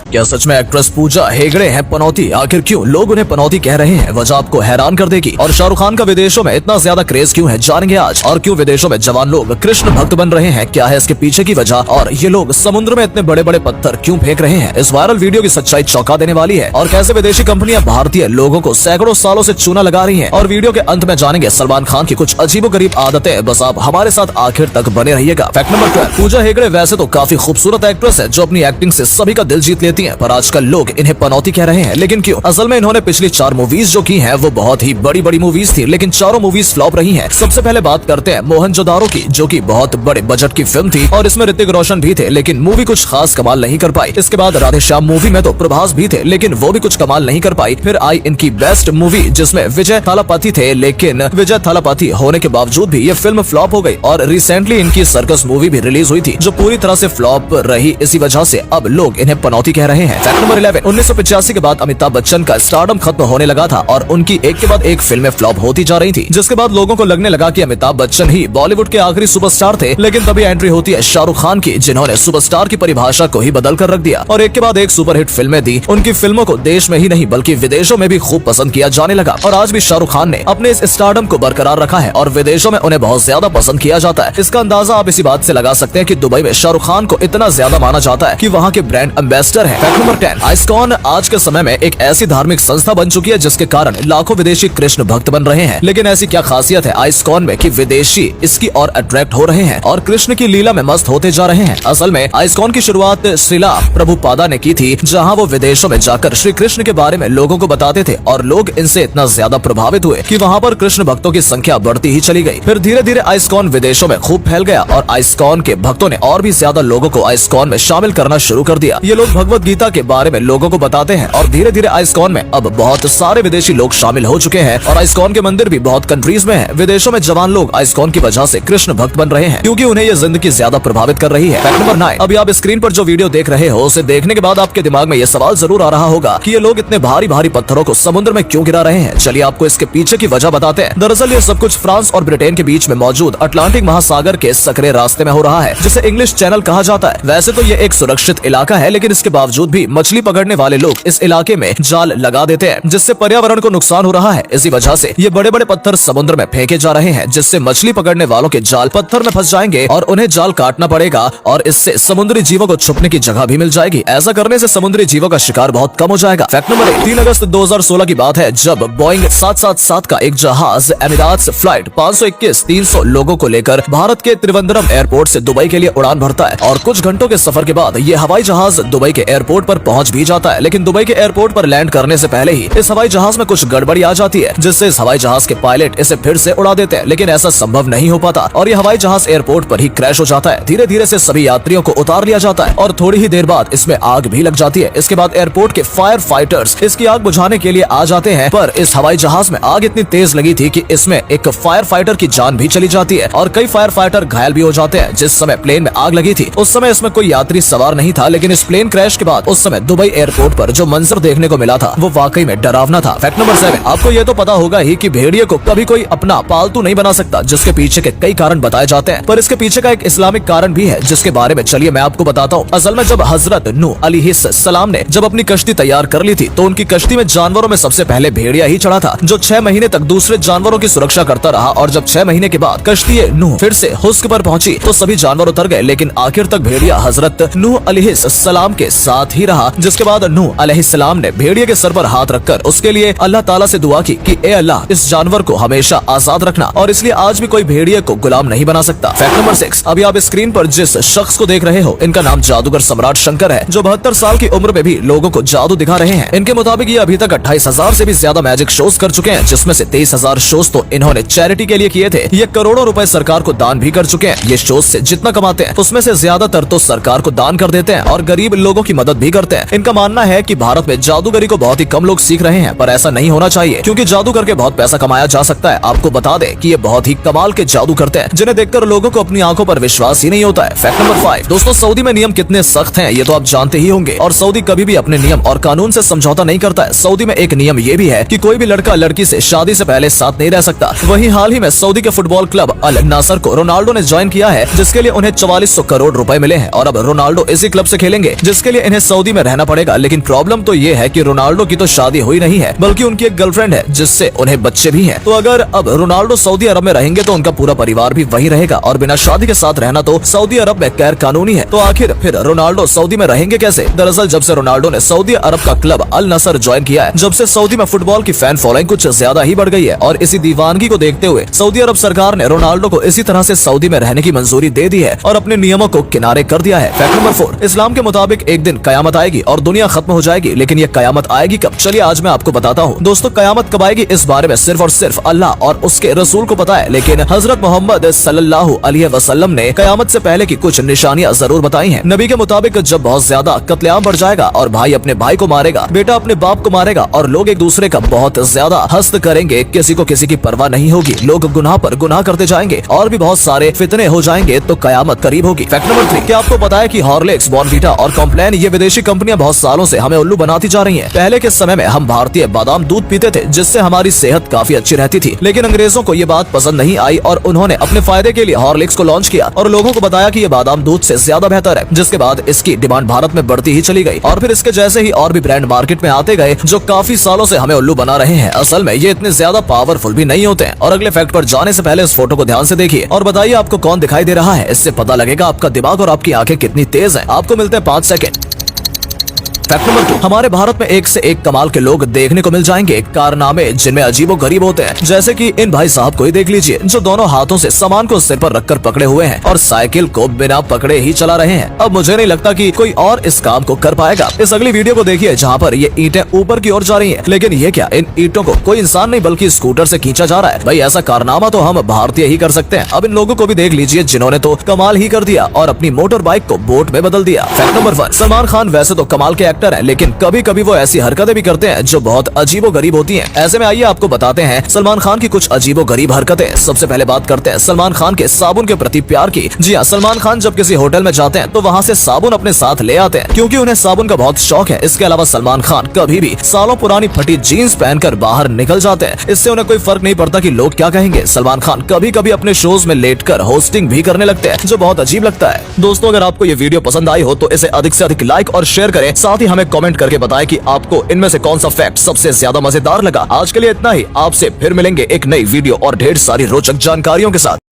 क्या सच में एक्ट्रेस पूजा हेगड़े हैं पनौती? आखिर क्यों लोग उन्हें पनौती कह रहे हैं? वजह आपको हैरान कर देगी। और शाहरुख खान का विदेशों में इतना ज्यादा क्रेज क्यों है, जानेंगे आज। और क्यों विदेशों में जवान लोग कृष्ण भक्त बन रहे हैं, क्या है इसके पीछे की वजह? और ये लोग समुद्र में इतने बड़े बड़े पत्थर क्यों फेंक रहे हैं? इस वायरल वीडियो की सच्चाई चौंका देने वाली है। और कैसे विदेशी कंपनियां भारतीय लोगों को सैकड़ों सालों से चूना लगा रही है। और वीडियो के अंत में जानेंगे सलमान खान की कुछ अजीबोगरीब आदतें। बस आप हमारे साथ आखिर तक बने रहिएगा। Fact number 12। पूजा हेगड़े वैसे तो काफी खूबसूरत एक्ट्रेस है जो अपनी एक्टिंग से सभी का दिल जीत लेती है, पर आजकल लोग इन्हें पनौती कह रहे हैं। लेकिन क्यों? असल में इन्होंने पिछली 4 मूवीज जो की हैं वो बहुत ही बड़ी बड़ी मूवीज थी, लेकिन चारों मूवीज फ्लॉप रही हैं। सबसे पहले बात करते हैं मोहनजोदारो की, जो कि बहुत बड़े बजट की फिल्म थी और इसमें ऋतिक रोशन भी थे, लेकिन मूवी कुछ खास कमाल नहीं कर पाई। इसके बाद राधेश्याम मूवी में तो प्रभास भी थे, लेकिन वो भी कुछ कमाल नहीं कर पाई। फिर आई इनकी बेस्ट मूवी जिसमें विजय थालापति थे, लेकिन विजय थालापति होने के बावजूद भी ये फिल्म फ्लॉप हो गई। और रिसेंटली इनकी सर्कस मूवी भी रिलीज हुई थी जो पूरी तरह से फ्लॉप रही। इसी वजह से अब लोग इन्हें पनौती कह रहे हैं। Fact number 11। 1985 के बाद अमिताभ बच्चन का स्टारडम खत्म होने लगा था और उनकी एक के बाद एक फिल्में फ्लॉप होती जा रही थी, जिसके बाद लोगों को लगने लगा कि अमिताभ बच्चन ही बॉलीवुड के आखिरी सुपरस्टार थे। लेकिन तभी एंट्री होती है शाहरुख खान की, जिन्होंने सुपरस्टार की परिभाषा को ही बदल कर रख दिया और एक के बाद एक सुपरहिट फिल्में दी। उनकी फिल्मों को देश में ही नहीं बल्कि विदेशों में भी खूब पसंद किया जाने लगा। और आज भी शाहरुख खान ने अपने इस स्टारडम को बरकरार रखा है और विदेशों में उन्हें बहुत ज्यादा पसंद किया जाता है। इसका अंदाजा आप इसी बात से लगा सकते हैं कि दुबई में शाहरुख खान को इतना ज्यादा माना जाता है कि वहाँ के ब्रांड एम्बेसडर है। Fact number 10। आइस्कॉन आज के समय में एक ऐसी धार्मिक संस्था बन चुकी है जिसके कारण लाखों विदेशी कृष्ण भक्त बन रहे हैं। लेकिन ऐसी क्या खासियत है आइस्कॉन में कि विदेशी इसकी ओर अट्रैक्ट हो रहे हैं और कृष्ण की लीला में मस्त होते जा रहे हैं? असल में आइस्कॉन की शुरुआत श्रीला प्रभुपादा ने की थी, जहाँ वो विदेशों में जाकर श्री कृष्ण के बारे में लोगों को बताते थे और लोग इनसे इतना ज्यादा प्रभावित हुए कि वहाँ पर कृष्ण भक्तों की संख्या बढ़ती ही चली गई। फिर धीरे धीरे आइस्कॉन विदेशों में खूब फैल गया और आइस्कॉन के भक्तों ने और भी ज्यादा लोगों को आइस्कॉन में शामिल करना शुरू कर दिया। ये लोग भगवत गीता के बारे में लोगों को बताते हैं और धीरे धीरे आइस्कॉन में अब बहुत सारे विदेशी लोग शामिल हो चुके हैं और आइस्कॉन के मंदिर भी बहुत कंट्रीज में है। विदेशों में जवान लोग आइस्कॉन की वजह से कृष्ण भक्त बन रहे हैं क्योंकि उन्हें ये जिंदगी ज्यादा प्रभावित कर रही है। Fact number 9। अभी आप स्क्रीन पर जो वीडियो देख रहे हो उसे देखने के बाद आपके दिमाग में ये सवाल जरूर आ रहा होगा कि ये लोग इतने भारी भारी पत्थरों को समुद्र में क्यों गिरा रहे हैं। चलिए आपको इसके पीछे की वजह बताते हैं। दरअसल ये सब कुछ फ्रांस और ब्रिटेन के बीच में मौजूद अटलांटिक महासागर के सकरे रास्ते में हो रहा है, जिसे इंग्लिश चैनल कहा जाता है। वैसे तो ये एक सुरक्षित इलाका है, लेकिन इसके बावजूद भी मछली पकड़ने वाले लोग इस इलाके में जाल लगा देते हैं, जिससे पर्यावरण को नुकसान हो रहा है। इसी वजह से ये बड़े बड़े पत्थर समुद्र में फेंके जा रहे हैं, जिससे मछली पकड़ने वालों के जाल पत्थर में फंस जाएंगे और उन्हें जाल काटना पड़ेगा और इससे समुद्री जीवों को छुपने की जगह भी मिल जाएगी। ऐसा करने से समुद्री जीवों का शिकार बहुत कम हो जाएगा। Fact number 1। 3 अगस्त 2016 की बात है जब बोइंग 777 का एक जहाज एमिरेट्स फ्लाइट 521 300 लोगों को लेकर भारत के त्रिवेंद्रम एयरपोर्ट से दुबई के लिए उड़ान भरता है और कुछ घंटों के सफर के बाद ये हवाई जहाज दुबई के एयरपोर्ट पर पहुंच भी जाता है। लेकिन दुबई के एयरपोर्ट पर लैंड करने से पहले ही इस हवाई जहाज में कुछ गड़बड़ी आ जाती है, जिससे इस हवाई जहाज के पायलट इसे फिर से उड़ा देते हैं, लेकिन ऐसा संभव नहीं हो पाता और ये हवाई जहाज एयरपोर्ट पर ही क्रैश हो जाता है। धीरे धीरे से सभी यात्रियों को उतार लिया जाता है और थोड़ी ही देर बाद इसमें आग भी लग जाती है। इसके बाद एयरपोर्ट के फायर फाइटर्स इसकी आग बुझाने के लिए आ जाते हैं, पर इस हवाई जहाज में आग इतनी तेज लगी थी कि इसमें एक फायर फाइटर की जान भी चली जाती है और कई फायर फाइटर घायल भी हो जाते हैं। जिस समय प्लेन में आग लगी थी उस समय इसमें कोई यात्री सवार नहीं था, लेकिन इस प्लेन क्रैश के बाद उस समय दुबई एयरपोर्ट पर जो मंजर देखने को मिला था वो वाकई में डरावना था। Fact number 7। आपको ये तो पता होगा ही कि भेड़िए को कभी कोई अपना पालतू नहीं बना सकता, जिसके पीछे के कई कारण बताए जाते हैं, पर इसके पीछे का एक इस्लामिक कारण भी है जिसके बारे में चलिए मैं आपको बताता हूँ। असल में जब हजरत नूह अलैहिस्सलाम ने जब अपनी कश्ती तैयार कर ली थी तो उनकी कश्ती में जानवरों में सबसे पहले भेड़िया ही चढ़ा था, जो 6 महीने तक दूसरे जानवरों की सुरक्षा करता रहा। और जब 6 महीने के बाद कश्ती नूह फिर से हुस्क पर पहुंची तो सभी जानवर उतर गए, लेकिन आखिर तक भेड़िया हजरत नूह अलैहिस्सलाम के साथ ही रहा। जिसके बाद नूह अलैहिस्सलाम ने भेड़िए के सर पर हाथ रखकर उसके लिए अल्लाह ताला से दुआ की कि ए अल्लाह इस जानवर को हमेशा आजाद रखना, और इसलिए आज भी कोई भेड़िए को गुलाम नहीं बना सकता। Fact number 6। अभी आप स्क्रीन पर जिस शख्स को देख रहे हो इनका नाम जादूगर सम्राट शंकर है, जो 72 साल की उम्र में भी लोगों को जादू दिखा रहे हैं। इनके मुताबिक ये अभी तक 28,000 से भी ज्यादा मैजिक शोज कर चुके हैं, जिसमें से 23,000 शोज तो इन्होंने चैरिटी के लिए किए थे। ये करोड़ों रुपए सरकार को दान भी कर चुके हैं। ये शोज से जितना कमाते हैं उसमें से ज्यादातर तो सरकार को दान कर देते हैं और गरीब लोगों की मदद भी करते हैं। इनका मानना है कि भारत में जादूगरी को बहुत ही कम लोग सीख रहे हैं, पर ऐसा नहीं होना चाहिए क्योंकि जादू करके बहुत पैसा कमाया जा सकता है। आपको बता दें कि ये बहुत ही कमाल के जादू करते हैं जिन्हें देखकर लोगों को अपनी आंखों पर विश्वास ही नहीं होता है। Fact number 5। दोस्तों सऊदी में नियम कितने सख्त हैं ये तो आप जानते ही होंगे और सऊदी कभी भी अपने नियम और कानून से समझौता नहीं करता है। सऊदी में एक नियम ये भी है कि कोई भी लड़का लड़की से शादी से पहले साथ नहीं रह सकता। वहीं हाल ही में सऊदी के फुटबॉल क्लब अल नासर को रोनाल्डो ने ज्वाइन किया है, जिसके लिए उन्हें 4400 करोड़ रुपए मिले हैं और अब रोनाल्डो इसी क्लब से खेलेंगे, जिसके लिए इन्हें उन्हें सऊदी में रहना पड़ेगा। लेकिन प्रॉब्लम तो ये है कि रोनाल्डो की तो शादी हुई नहीं है, बल्कि उनकी एक गर्लफ्रेंड है जिससे उन्हें बच्चे भी हैं। तो अगर अब रोनाल्डो सऊदी अरब में रहेंगे तो उनका पूरा परिवार भी वही रहेगा, और बिना शादी के साथ रहना तो सऊदी अरब में गैर कानूनी है। तो आखिर फिर रोनाल्डो सऊदी में रहेंगे कैसे? दरअसल जब से रोनाल्डो ने सऊदी अरब का क्लब अल नसर ज्वाइन किया है, जब से सऊदी में फुटबॉल की फैन फॉलोइंग कुछ ज्यादा ही बढ़ गई है, और इसी दीवानगी को देखते हुए सऊदी अरब सरकार ने रोनाल्डो को इसी तरह से सऊदी में रहने की मंजूरी दे दी है और अपने नियमों को किनारे कर दिया है। फैक्ट नंबर 4, इस्लाम के मुताबिक एक दिन कयामत आएगी और दुनिया खत्म हो जाएगी, लेकिन ये कयामत आएगी कब? चलिए आज मैं आपको बताता हूँ। दोस्तों, कयामत कब आएगी इस बारे में सिर्फ और सिर्फ अल्लाह और उसके रसूल को पता है, लेकिन हजरत मोहम्मद सल्लल्लाहु अलैहि वसल्लम ने कयामत से पहले की कुछ निशानियां जरूर बताई हैं। नबी के मुताबिक जब बहुत ज्यादा कत्लेआम बढ़ जाएगा और भाई अपने भाई को मारेगा, बेटा अपने बाप को मारेगा और लोग एक दूसरे का बहुत ज्यादा हस्त करेंगे, किसी को किसी की परवाह नहीं होगी, लोग गुनाह पर गुनाह करते जाएंगे और भी बहुत सारे फितने हो जाएंगे, तो कयामत करीब होगी। फैक्ट नंबर 3, क्या आपको पता है कि हॉर्लिक्स, बॉर्नवीटा और कॉम्प्लान ये विदेशी कंपनियां बहुत सालों से हमें उल्लू बनाती जा रही हैं। पहले के समय में हम भारतीय बादाम दूध पीते थे जिससे हमारी सेहत काफी अच्छी रहती थी, लेकिन अंग्रेजों को ये बात पसंद नहीं आई और उन्होंने अपने फायदे के लिए हॉर्लिक्स को लॉन्च किया और लोगों को बताया कि ये बादाम दूध से ज्यादा बेहतर है, जिसके बाद इसकी डिमांड भारत में बढ़ती ही चली गई और फिर इसके जैसे ही और भी ब्रांड मार्केट में आते गए जो काफी सालों से हमें उल्लू बना रहे हैं। असल में ये इतने ज्यादा पावरफुल भी नहीं होते हैं। और अगले फैक्ट पर जाने से पहले इस फोटो को ध्यान से देखिए और बताइए आपको कौन दिखाई दे रहा है। इससे पता लगेगा आपका दिमाग और आपकी आंखें कितनी तेज हैं। आपको मिलते हैं 5 सेकंड। फैक्ट नंबर 2, हमारे भारत में एक से एक कमाल के लोग देखने को मिल जाएंगे, कारनामे जिनमें अजीबो गरीब होते हैं, जैसे कि इन भाई साहब को ही देख लीजिए जो दोनों हाथों से सामान को सिर पर रखकर पकड़े हुए हैं और साइकिल को बिना पकड़े ही चला रहे हैं। अब मुझे नहीं लगता कि कोई और इस काम को कर पाएगा। इस अगली वीडियो को देखिए जहाँ पर ये ईंटें ऊपर की ओर जा रही है, लेकिन ये क्या, इन ईंटों को कोई इंसान नहीं बल्कि स्कूटर से खींचा जा रहा है। भाई ऐसा कारनामा तो हम भारतीय ही कर सकते हैं। अब इन लोगों को भी देख लीजिए जिन्होंने तो कमाल ही कर दिया और अपनी मोटर बाइक को बोट में बदल दिया। फैक्ट नंबर 1, सलमान खान वैसे तो कमाल के एक्टर है, लेकिन कभी कभी वो ऐसी हरकतें भी करते हैं जो बहुत अजीबो गरीब होती हैं। ऐसे में आइए आपको बताते हैं सलमान खान की कुछ अजीबो गरीब हरकतें। सबसे पहले बात करते हैं सलमान खान के साबुन के प्रति प्यार की। जी हाँ, सलमान खान जब किसी होटल में जाते हैं तो वहाँ से साबुन अपने साथ ले आते हैं क्योंकि उन्हें साबुन का बहुत शौक है। इसके अलावा सलमान खान कभी भी सालों पुरानी फटी जीन्स पहनकर बाहर निकल जाते हैं। इससे उन्हें कोई फर्क नहीं पड़ता कि लोग क्या कहेंगे। सलमान खान कभी कभी अपने शोज में लेटकर होस्टिंग भी करने लगते हैं जो बहुत अजीब लगता है। दोस्तों, अगर आपको ये वीडियो पसंद आई हो तो इसे अधिक से अधिक लाइक और शेयर करें। साथ ही हमें कमेंट करके बताएं कि आपको इनमें से कौन सा फैक्ट सबसे ज्यादा मजेदार लगा। आज के लिए इतना ही, आपसे फिर मिलेंगे एक नई वीडियो और ढेर सारी रोचक जानकारियों के साथ।